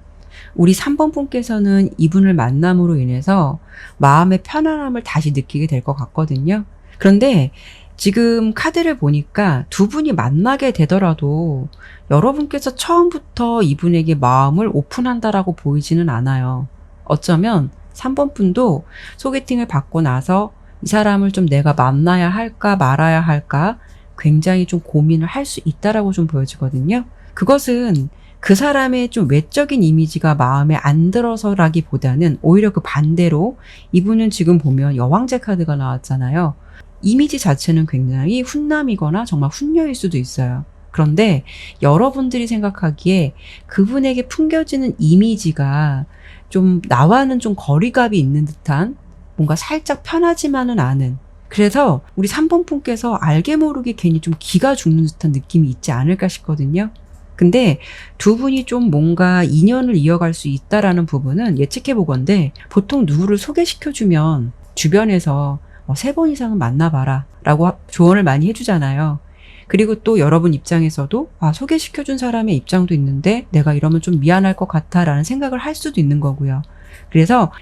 우리 3번 분께서는 이분을 만남으로 인해서 마음의 편안함을 다시 느끼게 될 것 같거든요. 그런데 지금 카드를 보니까 두 분이 만나게 되더라도 여러분께서 처음부터 이분에게 마음을 오픈한다라고 보이지는 않아요. 어쩌면 3번 분도 소개팅을 받고 나서 이 사람을 좀 내가 만나야 할까 말아야 할까 굉장히 좀 고민을 할 수 있다라고 좀 보여지거든요. 그것은 그 사람의 좀 외적인 이미지가 마음에 안 들어서라기보다는 오히려 그 반대로 이분은 지금 보면 여왕제 카드가 나왔잖아요. 이미지 자체는 굉장히 훈남이거나 정말 훈녀일 수도 있어요. 그런데 여러분들이 생각하기에 그분에게 풍겨지는 이미지가 좀 나와는 좀 거리감이 있는 듯한 뭔가 살짝 편하지만은 않은 그래서 우리 3번 분께서 알게 모르게 괜히 좀 기가 죽는 듯한 느낌이 있지 않을까 싶거든요. 근데 두 분이 좀 뭔가 인연을 이어갈 수 있다라는 부분은 예측해 보건데 보통 누구를 소개시켜주면 주변에서 3번 이상은 만나봐라 라고 조언을 많이 해주잖아요. 그리고 또 여러분 입장에서도 소개시켜준 사람의 입장도 있는데 내가 이러면 좀 미안할 것 같아 라는 생각을 할 수도 있는 거고요. 그래서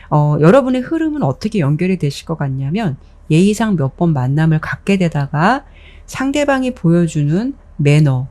여러분의 흐름은 어떻게 연결이 되실 것 같냐면 예의상 몇 번 만남을 갖게 되다가 상대방이 보여주는 매너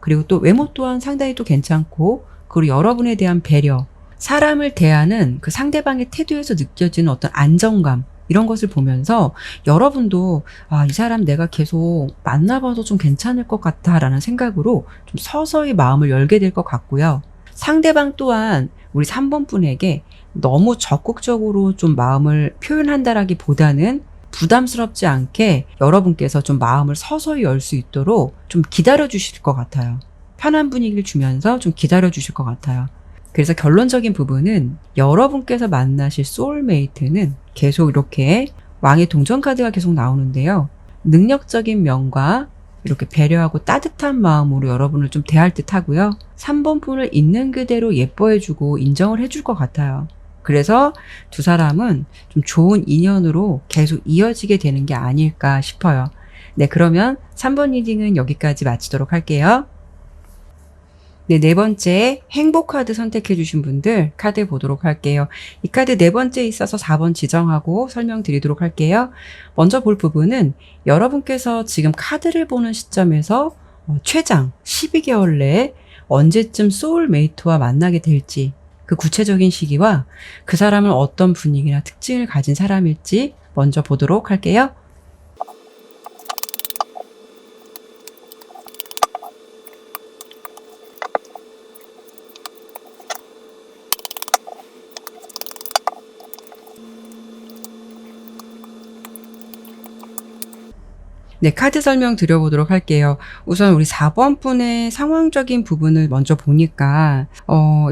그리고 또 외모 또한 상당히 또 괜찮고 그리고 여러분에 대한 배려 사람을 대하는 그 상대방의 태도에서 느껴지는 어떤 안정감 이런 것을 보면서 여러분도 이 사람 내가 계속 만나봐도 좀 괜찮을 것 같아 라는 생각으로 좀 서서히 마음을 열게 될 것 같고요. 상대방 또한 우리 3번 분에게 너무 적극적으로 좀 마음을 표현한다라기보다는 부담스럽지 않게 여러분께서 좀 마음을 서서히 열 수 있도록 좀 기다려 주실 것 같아요. 편한 분위기를 주면서 좀 기다려 주실 것 같아요. 그래서 결론적인 부분은 여러분께서 만나실 소울메이트는 계속 이렇게 왕의 동전 카드가 계속 나오는데요. 능력적인 면과 이렇게 배려하고 따뜻한 마음으로 여러분을 좀 대할 듯 하고요. 3번 분을 있는 그대로 예뻐해주고 인정을 해줄 것 같아요. 그래서 두 사람은 좀 좋은 인연으로 계속 이어지게 되는 게 아닐까 싶어요. 네, 그러면 3번 리딩은 여기까지 마치도록 할게요. 네, 네 번째 행복 카드 선택해 주신 분들 카드 보도록 할게요. 이 카드 네 번째에 있어서 4번 지정하고 설명드리도록 할게요. 먼저 볼 부분은 여러분께서 지금 카드를 보는 시점에서 최장 12개월 내에 언제쯤 소울메이트와 만나게 될지 그 구체적인 시기와 그 사람은 어떤 분위기나 특징을 가진 사람일지 먼저 보도록 할게요. 네, 카드 설명 드려보도록 할게요. 우선 우리 4번 분의 상황적인 부분을 먼저 보니까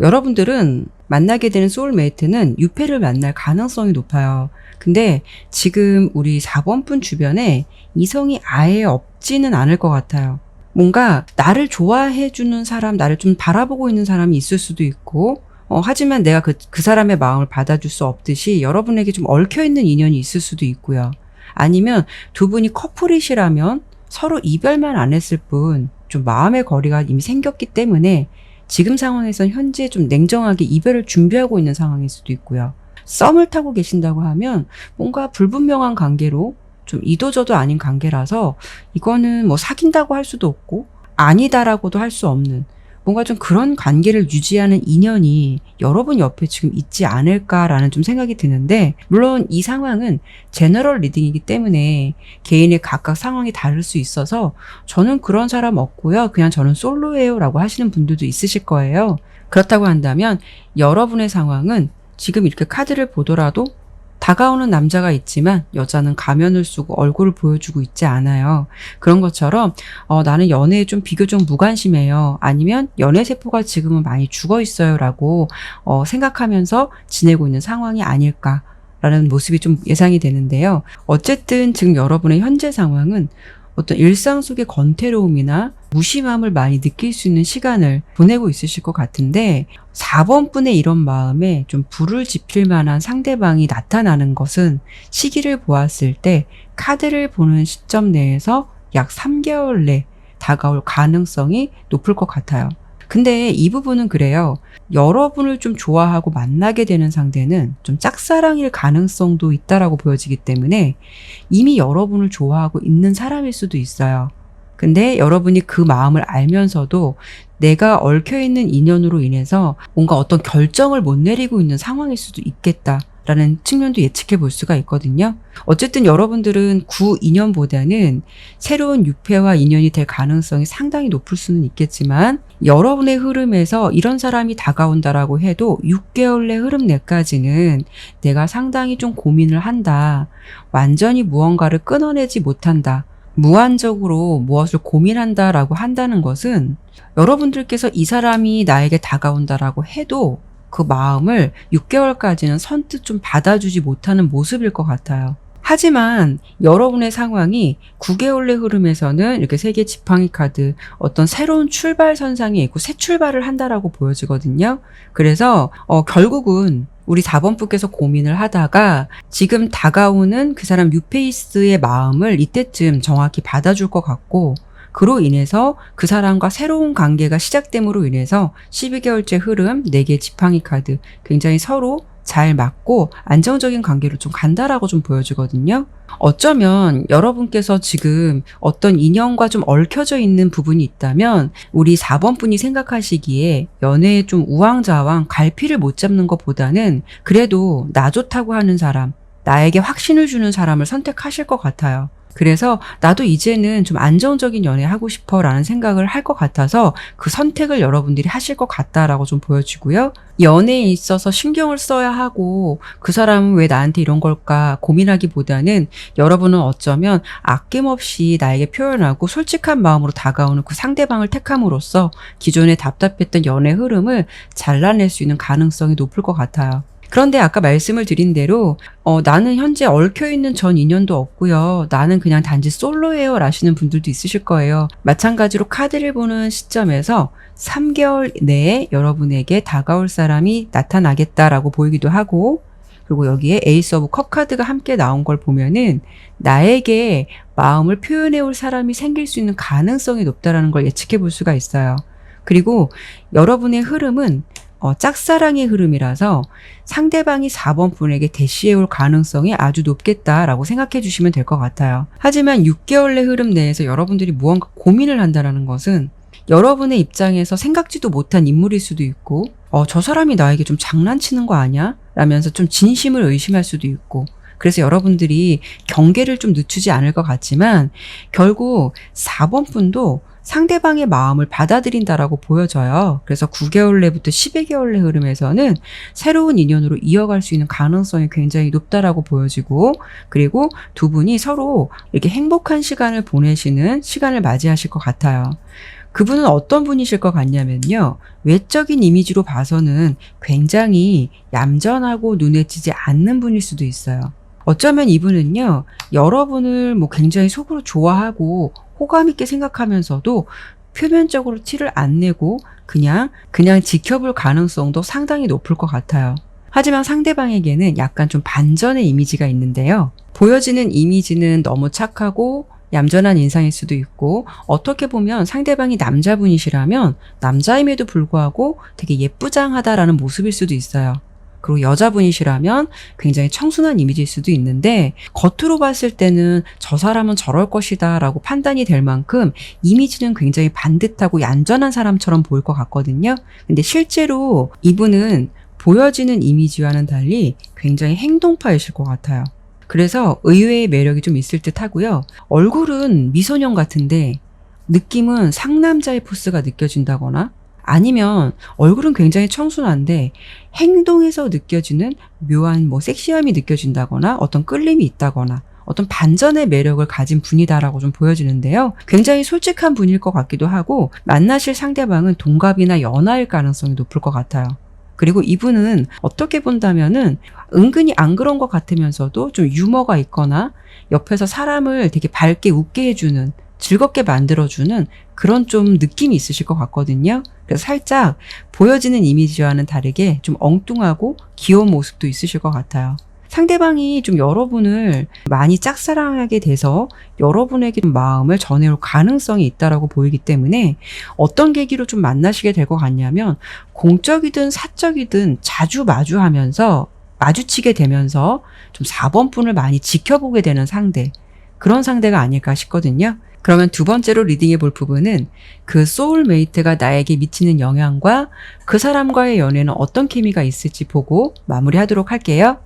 여러분들은 만나게 되는 소울메이트는 유패를 만날 가능성이 높아요. 근데 지금 우리 4번 분 주변에 이성이 아예 없지는 않을 것 같아요. 뭔가 나를 좋아해주는 사람, 나를 좀 바라보고 있는 사람이 있을 수도 있고 하지만 내가 그 사람의 마음을 받아줄 수 없듯이 여러분에게 좀 얽혀있는 인연이 있을 수도 있고요. 아니면 두 분이 커플이시라면 서로 이별만 안 했을 뿐 좀 마음의 거리가 이미 생겼기 때문에 지금 상황에선 현재 좀 냉정하게 이별을 준비하고 있는 상황일 수도 있고요. 썸을 타고 계신다고 하면 뭔가 불분명한 관계로 좀 이도저도 아닌 관계라서 이거는 뭐 사귄다고 할 수도 없고 아니다라고도 할 수 없는 뭔가 좀 그런 관계를 유지하는 인연이 여러분 옆에 지금 있지 않을까라는 좀 생각이 드는데, 물론 이 상황은 제너럴 리딩이기 때문에 개인의 각각 상황이 다를 수 있어서 저는 그런 사람 없고요, 그냥 저는 솔로예요 라고 하시는 분들도 있으실 거예요. 그렇다고 한다면 여러분의 상황은 지금 이렇게 카드를 보더라도 다가오는 남자가 있지만 여자는 가면을 쓰고 얼굴을 보여주고 있지 않아요. 그런 것처럼 나는 연애에 좀 비교적 무관심해요. 아니면 연애 세포가 지금은 많이 죽어 있어요 라고 생각하면서 지내고 있는 상황이 아닐까라는 모습이 좀 예상이 되는데요. 어쨌든 지금 여러분의 현재 상황은 어떤 일상 속의 권태로움이나 무심함을 많이 느낄 수 있는 시간을 보내고 있으실 것 같은데, 4번 분의 이런 마음에 좀 불을 지필 만한 상대방이 나타나는 것은 시기를 보았을 때 카드를 보는 시점 내에서 약 3개월 내 다가올 가능성이 높을 것 같아요. 근데 이 부분은 그래요. 여러분을 좀 좋아하고 만나게 되는 상대는 좀 짝사랑일 가능성도 있다라고 보여지기 때문에 이미 여러분을 좋아하고 있는 사람일 수도 있어요. 근데 여러분이 그 마음을 알면서도 내가 얽혀있는 인연으로 인해서 뭔가 어떤 결정을 못 내리고 있는 상황일 수도 있겠다라는 측면도 예측해 볼 수가 있거든요. 어쨌든 여러분들은 구 인연보다는 새로운 유패와 인연이 될 가능성이 상당히 높을 수는 있겠지만, 여러분의 흐름에서 이런 사람이 다가온다라고 해도 6개월 내 흐름 내까지는 내가 상당히 좀 고민을 한다. 완전히 무언가를 끊어내지 못한다. 무한적으로 무엇을 고민한다라고 한다는 것은 여러분들께서 이 사람이 나에게 다가온다라고 해도 그 마음을 6개월까지는 선뜻 좀 받아주지 못하는 모습일 것 같아요. 하지만 여러분의 상황이 9개월의 흐름에서는 이렇게 3개 지팡이 카드, 어떤 새로운 출발 선상에 있고 새 출발을 한다라고 보여지거든요. 그래서 결국은 우리 4번 분께서 고민을 하다가 지금 다가오는 그 사람 뉴페이스의 마음을 이때쯤 정확히 받아줄 것 같고, 그로 인해서 그 사람과 새로운 관계가 시작됨으로 인해서 12개월째 흐름 4개 지팡이 카드, 굉장히 서로 잘 맞고 안정적인 관계로 좀 간다라고 좀 보여지거든요. 어쩌면 여러분께서 지금 어떤 인연과 좀 얽혀져 있는 부분이 있다면 우리 4번 분이 생각하시기에 연애에 좀 우왕좌왕 갈피를 못 잡는 것보다는 그래도 나 좋다고 하는 사람, 나에게 확신을 주는 사람을 선택하실 것 같아요. 그래서 나도 이제는 좀 안정적인 연애 하고 싶어 라는 생각을 할 것 같아서 그 선택을 여러분들이 하실 것 같다라고 좀 보여지고요. 연애에 있어서 신경을 써야 하고 그 사람은 왜 나한테 이런 걸까 고민하기보다는 여러분은 어쩌면 아낌없이 나에게 표현하고 솔직한 마음으로 다가오는 그 상대방을 택함으로써 기존에 답답했던 연애 흐름을 잘라낼 수 있는 가능성이 높을 것 같아요. 그런데 아까 말씀을 드린 대로 나는 현재 얽혀있는 전 인연도 없고요. 나는 그냥 단지 솔로예요 라시는 분들도 있으실 거예요. 마찬가지로 카드를 보는 시점에서 3개월 내에 여러분에게 다가올 사람이 나타나겠다라고 보이기도 하고, 그리고 여기에 에이스 오브 컵 카드가 함께 나온 걸 보면은 나에게 마음을 표현해 올 사람이 생길 수 있는 가능성이 높다라는 걸 예측해 볼 수가 있어요. 그리고 여러분의 흐름은 짝사랑의 흐름이라서 상대방이 4번 분에게 대시해 올 가능성이 아주 높겠다라고 생각해 주시면 될 것 같아요. 하지만 6개월 내 흐름 내에서 여러분들이 무언가 고민을 한다는 것은 여러분의 입장에서 생각지도 못한 인물일 수도 있고, 저 사람이 나에게 좀 장난치는 거 아니야? 라면서 좀 진심을 의심할 수도 있고, 그래서 여러분들이 경계를 좀 늦추지 않을 것 같지만 결국 4번 분도 상대방의 마음을 받아들인다라고 보여져요. 그래서 9개월 내부터 12개월 내 흐름에서는 새로운 인연으로 이어갈 수 있는 가능성이 굉장히 높다라고 보여지고, 그리고 두 분이 서로 이렇게 행복한 시간을 보내시는 시간을 맞이하실 것 같아요. 그분은 어떤 분이실 것 같냐면요. 외적인 이미지로 봐서는 굉장히 얌전하고 눈에 띄지 않는 분일 수도 있어요. 어쩌면 이분은요, 여러분을 굉장히 속으로 좋아하고 호감 있게 생각하면서도 표면적으로 티를 안 내고 그냥 지켜볼 가능성도 상당히 높을 것 같아요. 하지만 상대방에게는 약간 좀 반전의 이미지가 있는데요. 보여지는 이미지는 너무 착하고 얌전한 인상일 수도 있고, 어떻게 보면 상대방이 남자분이시라면 남자임에도 불구하고 되게 예쁘장하다라는 모습일 수도 있어요. 그리고 여자분이시라면 굉장히 청순한 이미지일 수도 있는데 겉으로 봤을 때는 저 사람은 저럴 것이다 라고 판단이 될 만큼 이미지는 굉장히 반듯하고 얌전한 사람처럼 보일 것 같거든요. 근데 실제로 이분은 보여지는 이미지와는 달리 굉장히 행동파이실 것 같아요. 그래서 의외의 매력이 좀 있을 듯 하고요. 얼굴은 미소년 같은데 느낌은 상남자의 포스가 느껴진다거나 아니면 얼굴은 굉장히 청순한데 행동에서 느껴지는 묘한 섹시함이 느껴진다거나 어떤 끌림이 있다거나 어떤 반전의 매력을 가진 분이다라고 좀 보여지는데요. 굉장히 솔직한 분일 것 같기도 하고 만나실 상대방은 동갑이나 연하일 가능성이 높을 것 같아요. 그리고 이분은 어떻게 본다면은 은근히 안 그런 것 같으면서도 좀 유머가 있거나 옆에서 사람을 되게 밝게 웃게 해주는 즐겁게 만들어주는 그런 좀 느낌이 있으실 것 같거든요. 그래서 살짝 보여지는 이미지와는 다르게 좀 엉뚱하고 귀여운 모습도 있으실 것 같아요. 상대방이 좀 여러분을 많이 짝사랑하게 돼서 여러분에게 좀 마음을 전해올 가능성이 있다라고 보이기 때문에 어떤 계기로 좀 만나시게 될 것 같냐면 공적이든 사적이든 자주 마주치게 되면서 좀 4번 분을 많이 지켜보게 되는 상대, 그런 상대가 아닐까 싶거든요. 그러면 두 번째로 리딩해 볼 부분은 그 소울메이트가 나에게 미치는 영향과 그 사람과의 연애는 어떤 케미가 있을지 보고 마무리하도록 할게요.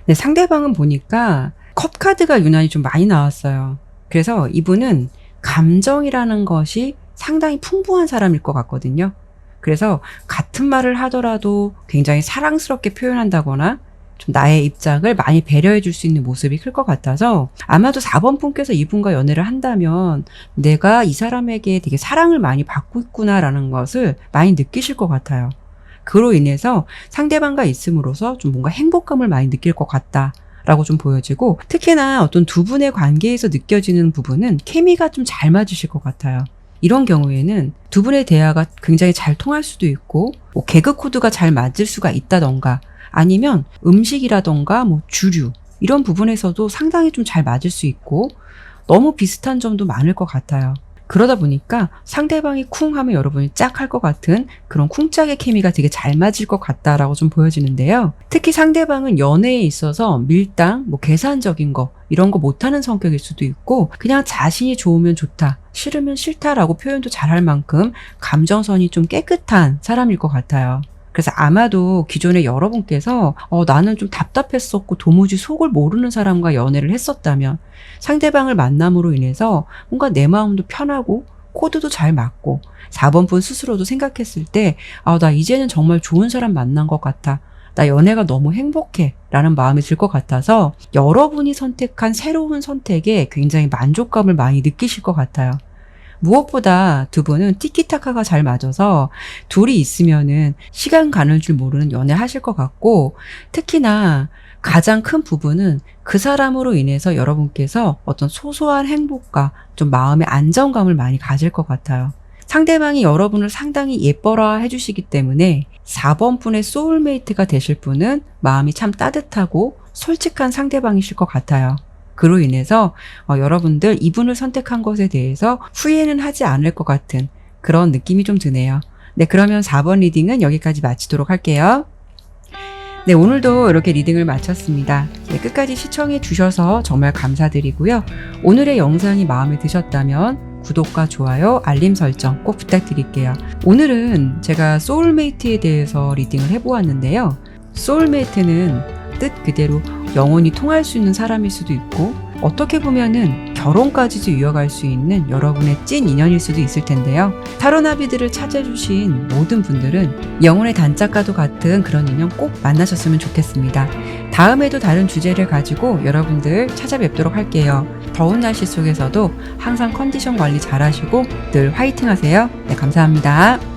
네, 상대방은 보니까 컵 카드가 유난히 좀 많이 나왔어요. 그래서 이분은 감정이라는 것이 상당히 풍부한 사람일 것 같거든요. 그래서 같은 말을 하더라도 굉장히 사랑스럽게 표현한다거나 좀 나의 입장을 많이 배려해 줄 수 있는 모습이 클 것 같아서 아마도 4번 분께서 이분과 연애를 한다면 내가 이 사람에게 되게 사랑을 많이 받고 있구나라는 것을 많이 느끼실 것 같아요. 그로 인해서 상대방과 있음으로써 좀 뭔가 행복감을 많이 느낄 것 같다라고 좀 보여지고 특히나 어떤 두 분의 관계에서 느껴지는 부분은 케미가 좀 잘 맞으실 것 같아요. 이런 경우에는 두 분의 대화가 굉장히 잘 통할 수도 있고 개그 코드가 잘 맞을 수가 있다던가 아니면 음식이라던가 주류 이런 부분에서도 상당히 좀 잘 맞을 수 있고 너무 비슷한 점도 많을 것 같아요. 그러다 보니까 상대방이 쿵 하면 여러분이 짝 할 것 같은 그런 쿵짝의 케미가 되게 잘 맞을 것 같다라고 좀 보여지는데요. 특히 상대방은 연애에 있어서 밀당, 계산적인 거 이런 거 못하는 성격일 수도 있고 그냥 자신이 좋으면 좋다, 싫으면 싫다라고 표현도 잘할 만큼 감정선이 좀 깨끗한 사람일 것 같아요. 그래서 아마도 기존에 여러분께서 나는 좀 답답했었고 도무지 속을 모르는 사람과 연애를 했었다면 상대방을 만남으로 인해서 뭔가 내 마음도 편하고 코드도 잘 맞고 4번 분 스스로도 생각했을 때 나 이제는 정말 좋은 사람 만난 것 같아. 나 연애가 너무 행복해 라는 마음이 들 것 같아서 여러분이 선택한 새로운 선택에 굉장히 만족감을 많이 느끼실 것 같아요. 무엇보다 두 분은 티키타카가 잘 맞아서 둘이 있으면은 시간 가는 줄 모르는 연애 하실 것 같고 특히나 가장 큰 부분은 그 사람으로 인해서 여러분께서 어떤 소소한 행복과 좀 마음의 안정감을 많이 가질 것 같아요. 상대방이 여러분을 상당히 예뻐라 해주시기 때문에 4번 분의 소울메이트가 되실 분은 마음이 참 따뜻하고 솔직한 상대방이실 것 같아요. 그로 인해서 여러분들 이분을 선택한 것에 대해서 후회는 하지 않을 것 같은 그런 느낌이 좀 드네요. 네, 그러면 4번 리딩은 여기까지 마치도록 할게요. 네, 오늘도 이렇게 리딩을 마쳤습니다. 네, 끝까지 시청해 주셔서 정말 감사드리고요. 오늘의 영상이 마음에 드셨다면 구독과 좋아요, 알림 설정 꼭 부탁드릴게요. 오늘은 제가 소울메이트에 대해서 리딩을 해보았는데요. 소울메이트는 뜻 그대로 영원히 통할 수 있는 사람일 수도 있고 어떻게 보면은 결혼까지도 이어갈 수 있는 여러분의 찐 인연일 수도 있을 텐데요. 타로나비들을 찾아주신 모든 분들은 영혼의 단짝과도 같은 그런 인연 꼭 만나셨으면 좋겠습니다. 다음에도 다른 주제를 가지고 여러분들 찾아뵙도록 할게요. 더운 날씨 속에서도 항상 컨디션 관리 잘 하시고 늘 화이팅 하세요. 네, 감사합니다.